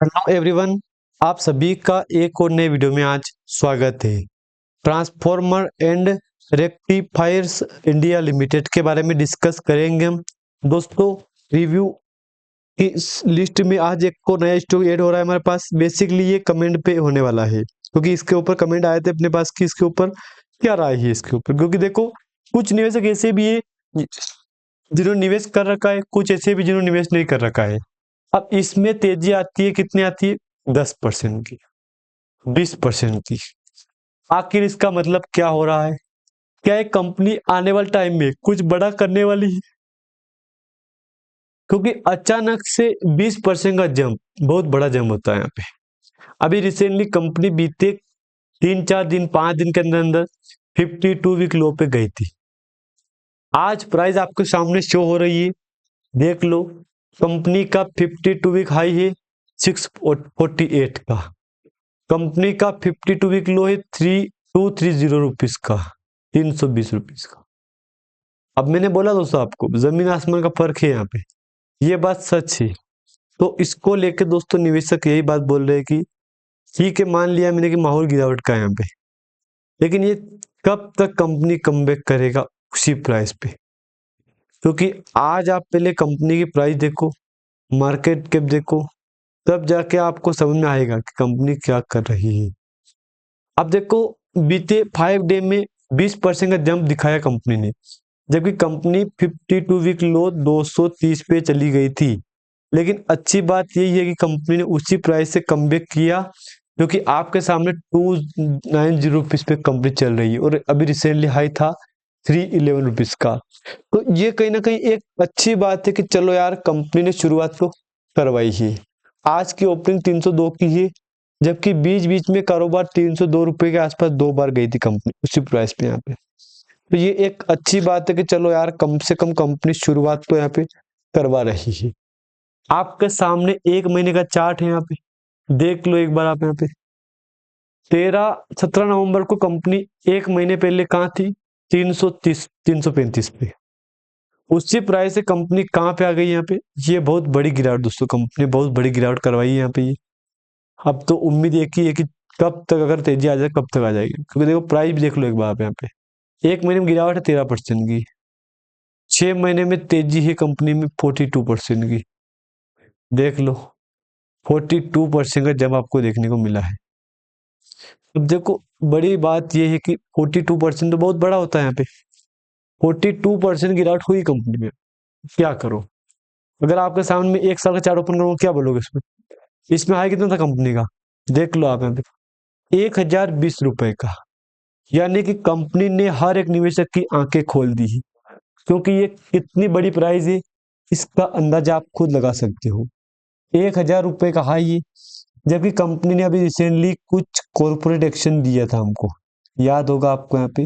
Hello everyone, आप सभी का एक और नए वीडियो में आज स्वागत है। Transformer and rectifiers India limited के बारे में डिस्कस करेंगे हम। दोस्तों, रिव्यू की इस लिस्ट में आज एक को नया स्टॉक ऐड हो रहा है हमारे पास। बेसिकली ये कमेंट पे होने वाला है, क्योंकि इसके ऊपर कमेंट आए थे अपने पास कि इसके ऊपर क्या राय है इसके ऊपर। क्योंकि देखो, कुछ निवेशक ऐसे भी है जिन्होंने निवेश कर रखा है, कुछ ऐसे भी जिन्होंने निवेश नहीं कर रखा है। अब इसमें तेजी आती है, कितनी आती है? 10% की, 20% की। आखिर इसका मतलब क्या हो रहा है? क्या एक कंपनी आने वाले टाइम में कुछ बड़ा करने वाली है? क्योंकि अचानक से 20% का जंप बहुत बड़ा जंप होता है यहाँ पे। अभी रिसेंटली कंपनी बीते 3-4 दिन 5 दिन के अंदर अंदर 52 वीक लो पे गई थी। आज प्राइस आपके सामने शो हो रही है, देख लो। कंपनी का 52 वीक हाई है 648 का। कंपनी का 52 वीक लो है 3230 रुपीज का, 320 रुपीज का। अब मैंने बोला दोस्तों आपको, जमीन आसमान का फर्क है यहाँ पे, ये बात सच है। तो इसको लेके दोस्तों निवेशक यही बात बोल रहे हैं कि ठीक है, मान लिया मैंने कि माहौल गिरावट का है यहाँ पे, लेकिन ये कब तक कंपनी कमबैक करेगा उसी प्राइस पे? क्योंकि आज आप पहले कंपनी की प्राइस देखो, मार्केट कैप देखो, तब जाके आपको समझ में आएगा कि कंपनी क्या कर रही है। अब देखो, बीते 5 डे में 20% का जंप दिखाया कंपनी ने, जबकि कंपनी 52 वीक लो 230 पे चली गई थी। लेकिन अच्छी बात यही है कि कंपनी ने उसी प्राइस से कमबैक किया, क्योंकि आपके सामने 290 रुपीज पे कंपनी चल रही है और अभी रिसेंटली हाई था 311 रुपीज का। तो ये कहीं ना कहीं एक अच्छी बात है कि चलो यार, कंपनी ने शुरुआत तो करवाई है। आज की ओपनिंग 302 की है, जबकि बीच बीच में कारोबार 302 रुपए के आसपास 2 बार गई थी कंपनी उसी प्राइस पे यहाँ पे। तो ये एक अच्छी बात है कि चलो यार, कम से कम कंपनी शुरुआत तो यहाँ पे करवा रही है। आपके सामने 1 महीने का चार्ट है यहाँ पे, देख लो एक बार आप यहाँ पे। 17 नवंबर को कंपनी 1 महीने पहले कहाँ थी? 330 335 पे। उसी प्राइस से कंपनी कहाँ पे आ गई यहाँ पे? ये बहुत बड़ी गिरावट दोस्तों, कंपनी बहुत बड़ी गिरावट करवाई है यहाँ पे ये। अब तो उम्मीद एक ही है कि कब तक अगर तेजी आ जाए कब तक आ जाएगी, क्योंकि देखो प्राइस भी देख लो एक बार आप यहाँ पे। 1 महीने में गिरावट है 13% की, 6 महीने में तेजी है कंपनी में 42% की। देख लो, 42% का जब आपको देखने को मिला है। अब देखो, बड़ी बात यह है कि 42% तो बहुत बड़ा होता है यहाँ पे। 42% गिरावट हुई कंपनी में, क्या करो? अगर आपके सामने में 1 साल का चार्ट ओपन करो, क्या बोलोगे इसमें? इसमें हाई कितना था कंपनी का? देख लो आप यहाँ पे, 1020 रुपए का। यानी कि कंपनी ने हर एक निवेशक की आंखें खोल दी है, क्योंकि ये कितनी बड़ी प्राइस है इसका अंदाजा आप खुद लगा सकते हो। 1000 रुपए का हाई है, जबकि कंपनी ने अभी रिसेंटली कुछ कॉर्पोरेट एक्शन दिया था हमको, याद होगा आपको। यहाँ पे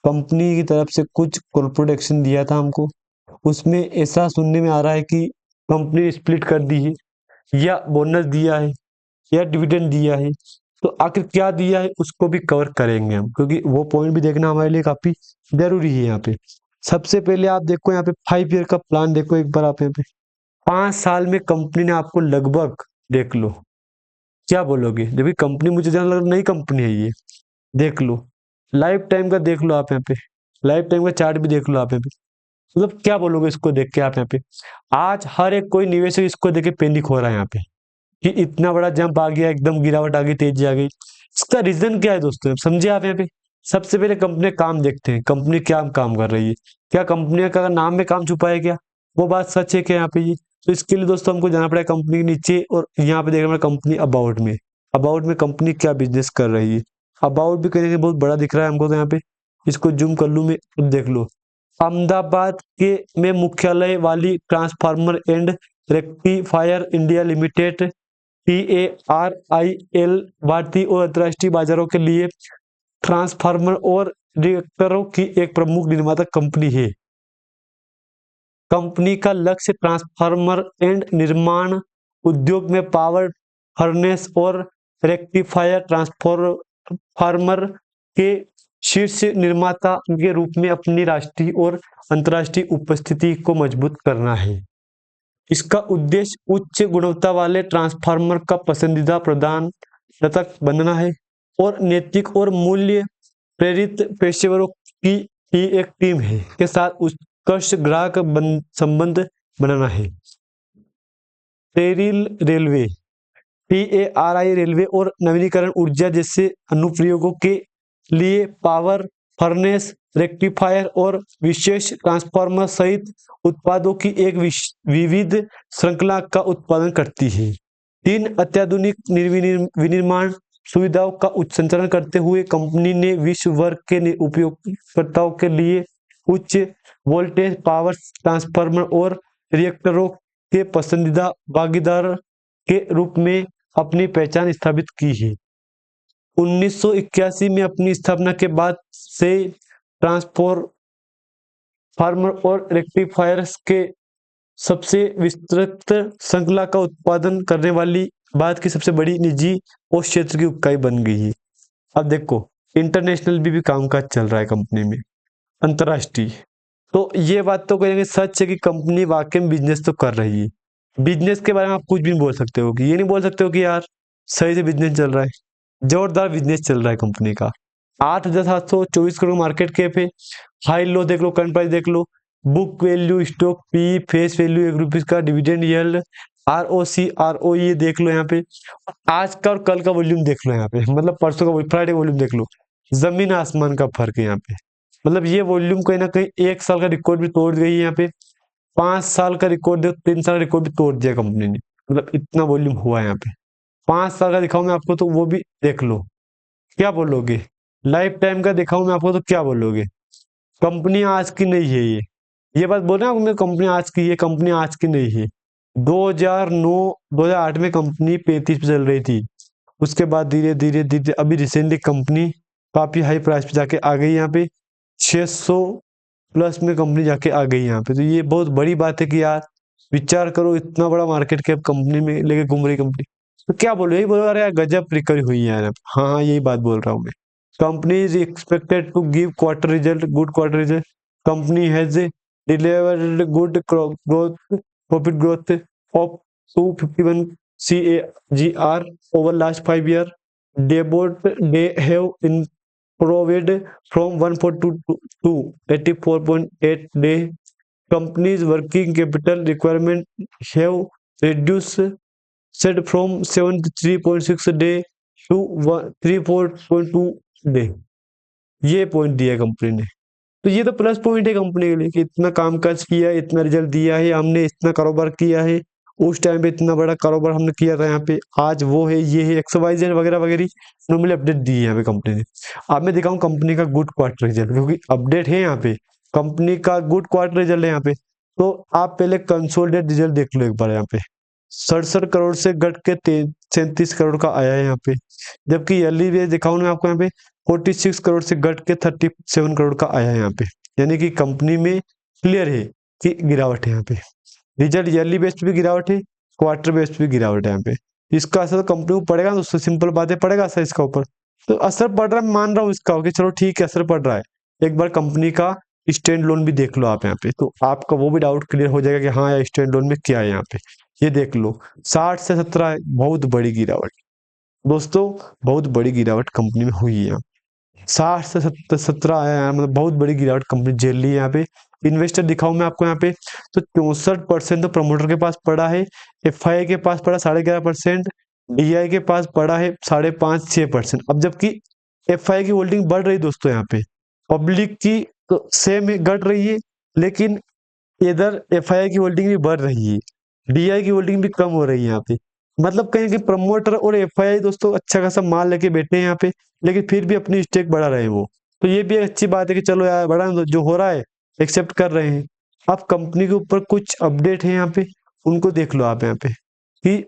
कंपनी की तरफ से कुछ कॉर्पोरेट एक्शन दिया था हमको। उसमें ऐसा सुनने में आ रहा है कि कंपनी ने स्प्लिट कर दी है, या बोनस दिया है, या डिविडेंड दिया है। तो आखिर क्या दिया है उसको भी कवर करेंगे हम, क्योंकि वो पॉइंट भी देखना हमारे लिए काफी जरूरी है यहाँ पे। सबसे पहले आप देखो यहाँ पे 5 ईयर का प्लान देखो एक बार आप यहाँ पे। 5 साल में कंपनी ने आपको लगभग, देख लो, क्या बोलोगे? जब कंपनी, मुझे जान लग नई कंपनी है ये, देख लो। लाइफ टाइम का देख लो आप यहाँ पे, लाइफ टाइम का चार्ट भी देख लो आप यहाँ पे। मतलब क्या बोलोगे इसको देख के आप यहाँ पे? आज हर एक कोई निवेशक इसको देख के पैनिक हो रहा है यहाँ पे कि इतना बड़ा जंप आ गया, एकदम गिरावट आ गई, तेजी आ गई। इसका रीजन क्या है दोस्तों, समझे आप यहाँ पे? सबसे पहले कंपनी काम देखते हैं, कंपनी क्या काम कर रही है। क्या कंपनी का नाम में काम छुपा है क्या? वो बात सच है क्या यहाँ पे ये? तो इसके लिए दोस्तों हमको जाना पड़ेगा कंपनी के नीचे, और यहाँ पे देखना पड़ेगा कंपनी अबाउट में। अबाउट में कंपनी क्या बिजनेस कर रही है। अबाउट भी कहीं बहुत बड़ा दिख रहा है हमको तो यहाँ पे। इसको जूम कर लूँ मैं, अब देख लो। अहमदाबाद के में मुख्यालय वाली transformer and rectifier India limited, TARIL, भारतीय और अंतर्राष्ट्रीय बाजारों के लिए ट्रांसफार्मर और रिएक्टरों की एक प्रमुख निर्माता कंपनी है। कंपनी का लक्ष्य ट्रांसफार्मर एंड निर्माण उद्योग में पावर फर्नेस और रेक्टिफायर ट्रांसफार्मर के शीर्ष निर्माता के रूप में अपनी राष्ट्रीय और अंतर्राष्ट्रीय उपस्थिति को मजबूत करना है। इसका उद्देश्य उच्च गुणवत्ता वाले ट्रांसफार्मर का पसंदीदा प्रदाता बनना है और नैतिक और मूल्य प्रेरित पेशेवरों की एक टीम है के साथ उत्कृष्ट ग्राहक संबंध बनाना है। टेरिल रेलवे, TARI रेलवे और नवीनीकरण ऊर्जा जैसे अनुप्रयोगों के लिए पावर, फर्नेस, रेक्टिफायर और विशेष ट्रांसफार्मर सहित उत्पादों की एक विविध श्रृंखला का उत्पादन करती है। 3 अत्याधुनिक विनिर्माण सुविधाओं का संचालन करते हुए कंपनी ने विश्व भर के उपयोगकर्ताओं के लिए उच्च वोल्टेज पावर ट्रांसफार्मर और रिएक्टरों के पसंदीदा भागीदार के रूप में अपनी पहचान स्थापित की है। 1981 में अपनी स्थापना के बाद से ट्रांसफार्मर और रेक्टिफायर्स के सबसे विस्तृत श्रृंखला का उत्पादन करने वाली भारत की सबसे बड़ी निजी और क्षेत्र की इकाई बन गई है। अब देखो इंटरनेशनल भी कामकाज चल रहा है कंपनी में, अंतर्राष्ट्रीय। तो ये बात तो कहेंगे सच है कि कंपनी वाकई में बिजनेस तो कर रही है। बिजनेस के बारे में आप कुछ भी नहीं बोल सकते हो कि ये नहीं बोल सकते हो कि यार सही से बिजनेस चल रहा है। जोरदार बिजनेस चल रहा है कंपनी का। 8,724 करोड़ मार्केट कैप है। हाई लो देख लो, करंट प्राइस देख लो, book value, stock P, face value ₹1 का, डिविडेंड यील्ड, ROC ROE देख लो यहाँ पे। आज का और कल का वॉल्यूम देख लो यहाँ पे, मतलब परसों का फ्राइडे वॉल्यूम देख लो, जमीन आसमान का फर्क है यहाँ पे। मतलब ये वॉल्यूम कहीं ना कहीं 1 साल का रिकॉर्ड भी तोड़ गई है यहाँ पे। 5 साल का रिकॉर्ड, 3 साल का रिकॉर्ड भी तोड़ दिया कंपनी ने, मतलब इतना वॉल्यूम हुआ है यहाँ पे। 5 साल का दिखाऊं मैं आपको तो वो भी देख लो, क्या बोलोगे? लाइफ टाइम का दिखाऊं मैं आपको तो क्या बोलोगे? कंपनी आज की नहीं है ये बात बोल रहे हैं कंपनी आज की, ये कंपनी आज की नहीं है। 2009-2008 में कंपनी 35 पे चल रही थी। उसके बाद धीरे धीरे धीरे अभी रिसेंटली कंपनी काफी हाई प्राइस पे जाके आ गई यहाँ पे, 600 प्लस में कंपनी जाके आ गई यहाँ पे। तो ये बहुत बड़ी बात है कि यार विचार करो, इतना बड़ा मार्केट कैप कंपनी में लेके घूम रही कंपनी। तो क्या बोलो, यही बोलो अरे यार गजब रिकवरी हुई है यार। हाँ हाँ यही बात बोल रहा हूँ मैं। Company is expected to give quarter result, good quarter result. Company has delivered good growth, profit growth of 251 CAGR over last 5 years. They have improved from 142 to 84.8 day. Company's working capital requirement have reduced from 73.6 day to 34.2 day. ये point दिया है company ने। तो ये तो plus point है company के लिए कि इतना कामकाज किया है, इतना रिजल्ट दिया है, हमने इतना कारोबार किया है, उस टाइम पे इतना बड़ा कारोबार हमने किया था यहाँ पे, आज वो है, ये है, XYZ वगैरह वगैरह नॉर्मली अपडेट दी है यहाँ पे कंपनी ने। अब मैं दिखाऊं कंपनी का गुड क्वार्टर रिजल्ट, क्योंकि अपडेट है यहाँ पे, कंपनी का गुड क्वार्टर रिजल्ट है यहाँ पे। तो आप पहले कंसोलिडेट रिजल्ट देख लो एक बार यहाँ पे। 67 करोड़ से घट के 37 करोड़ का आया है यहाँ पे। जबकि ईयरली बेस दिखाऊं मैं आपको यहाँ पे, 46 करोड़ से घट के 37 करोड़ का आया है यहाँ पे। यानी कि कंपनी में क्लियर है कि गिरावट है यहाँ पे। रिजल्ट ईयरली बेस पे भी गिरावट है, क्वार्टर बेस पे भी गिरावट है यहाँ पे। इसका असर कंपनी को पड़ेगा, दोस्तों सिंपल बात है, पड़ेगा असर इसका ऊपर। तो असर पड़ रहा है, मान रहा हूँ इसका कि चलो ठीक है असर पड़ रहा है। एक बार कंपनी का स्टैंड लोन भी देख लो आप यहाँ पे, तो आपका वो भी डाउट क्लियर हो जाएगा कि हाँ यार स्टैंड लोन में क्या है यहाँ पे। ये देख लो 60 से 17 है, बहुत बड़ी गिरावट दोस्तों, बहुत बड़ी गिरावट कंपनी में हुई है यहाँ। 60 से 17 आया है, मतलब बहुत बड़ी गिरावट कंपनी झेल ली है यहाँ पे। इन्वेस्टर दिखाऊं मैं आपको यहाँ पे, तो 64% तो प्रमोटर के पास पड़ा है, FII के पास पड़ा 11.5%, DI के पास पड़ा है 5.5-6%। अब जबकि FII की होल्डिंग बढ़ रही दोस्तों यहाँ पे, पब्लिक की तो सेम घट रही है, लेकिन इधर FII की होल्डिंग भी बढ़ रही है, DI की होल्डिंग भी कम हो रही है यहाँ पे। मतलब कहीं कि प्रमोटर और FII दोस्तों अच्छा खासा माल लेके बैठे हैं यहाँ पे, लेकिन फिर भी अपनी स्टेक बढ़ा रहे हैं वो। तो ये भी एक अच्छी बात है कि चलो यार बड़ा जो हो रहा है एक्सेप्ट कर रहे हैं। अब कंपनी के ऊपर कुछ अपडेट है यहाँ पे, उनको देख लो आप यहाँ पे कि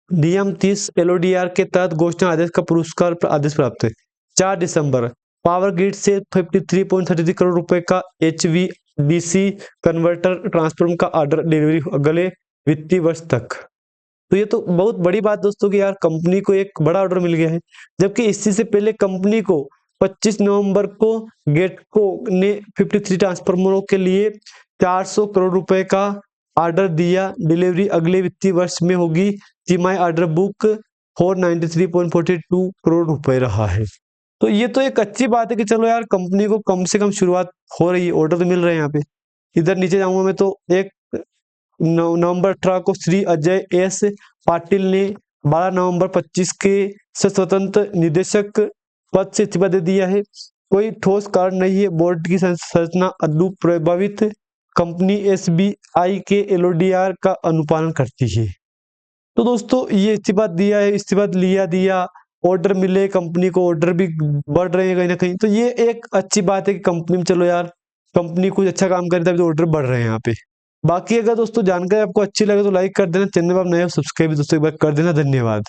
नियम 30 LODR के तहत घोषणा आदेश का पुरस्कार आदेश प्राप्त है। 4 दिसंबर पावर ग्रिड से 53.33 करोड़ रुपए का HVDC कन्वर्टर ट्रांसफॉर्मर का ऑर्डर डिलीवरी अगले वित्तीय वर्ष तक। तो ये तो बहुत बड़ी बात दोस्तों कि यार कंपनी को एक बड़ा ऑर्डर मिल गया है। जबकि इसी से पहले कंपनी को 25 नवंबर को गेटको ने 53 ट्रांसफार्मरों के लिए 400 करोड़ रुपए का ऑर्डर दिया, डिलीवरी अगले वित्तीय वर्ष में होगी। तिमाही ऑर्डर बुक 493.42 करोड़ रुपए रहा है। तो ये तो एक अच्छी बात है कि चलो यार कंपनी को कम से कम शुरुआत हो रही है, ऑर्डर तो मिल रहे हैं यहाँ पे। इधर नीचे जाऊंगा मैं तो एक नवंबर 18 को श्री अजय एस पाटिल ने 12 नवंबर 25 के से स्वतंत्र निदेशक पद से इस्तीफा दे दिया है। कोई ठोस कारण नहीं है, बोर्ड की संरचना प्रभावित, कंपनी एसबीआई के एलओडीआर का अनुपालन करती है। तो दोस्तों ये इस्तीफा दिया है, इस्तीफा लिया दिया, ऑर्डर मिले, कंपनी को ऑर्डर भी बढ़ रहे हैं कहीं ना कहीं। तो ये एक अच्छी बात है कि कंपनी में चलो यार कंपनी कुछ अच्छा काम करे तभी तो ऑर्डर बढ़ रहे हैं यहाँ पे। बाकी अगर दोस्तों जानकारी आपको अच्छी लगे तो लाइक कर देना, चैनल पर आप नए हो सब्सक्राइब दोस्तों एक बार कर देना। धन्यवाद।